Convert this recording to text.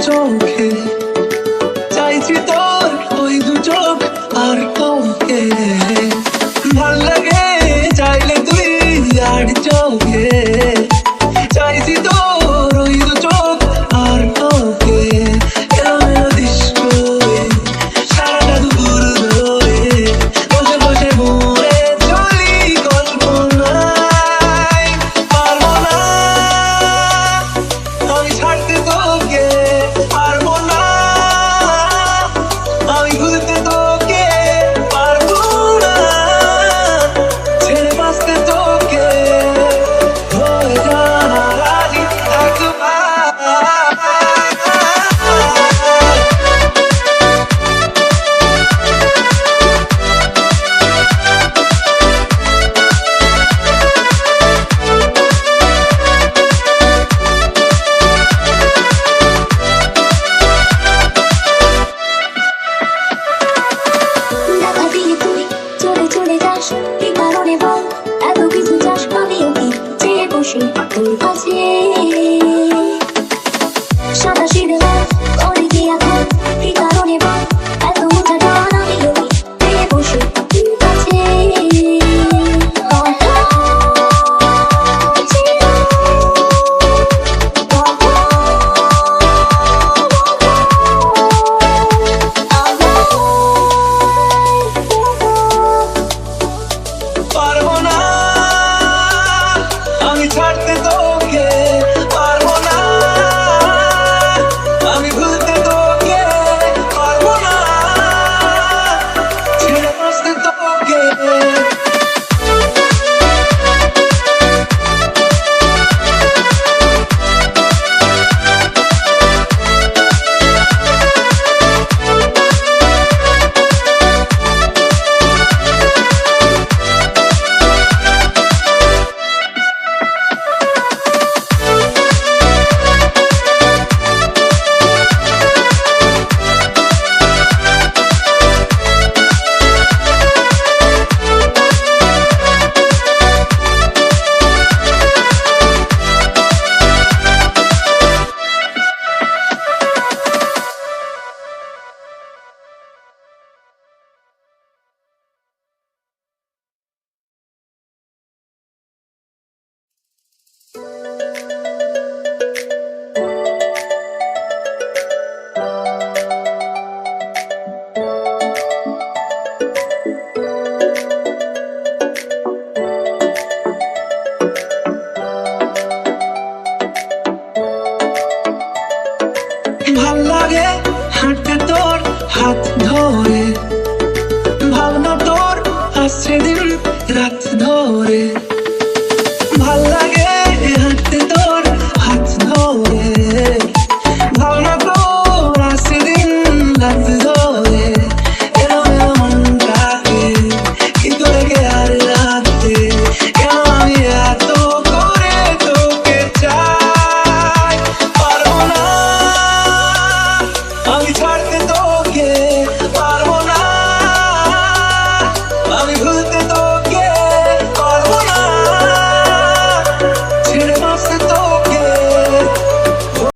চোখে চাইছি তোর ওই দু চোখ আর কাউকে ভাল লাগে চাইলে তুই আর চোখে চাইছি তোর ওই দু চোখ আর কাউকে এলোমেলো দৃশ্য সারাটা দুপুর ধরে বসে বসে ঘুরে চলি কল্পনায় পারবো না আমি ছাড়তে তোকে পারবো না আমি ভুলতে তোকে পারবো না ছেড়ে বাঁচতে তোকে হয়ে যা রাজি একবার দেখা দিয়ে তুই চলে চলে যাস কি কারণে বল এত কিছু চাস আমিও কি চেয়ে বসে তোর কাছে সাদা সিঁড়ে করে কি এখন কি কারণে বল এত উঠা টান আমিও কি চেয়ে বসে তোর কাছে পারবো না আমি ছাড়তে তোকে পারবো না আমি ভুলতে তোকে পারবো না ছেড়ে বাঁচতে তোকে ভাল লাগে হাঁটতে তোর হাত ধরে ভাবনা তোর আসছে দিন রাত ধরে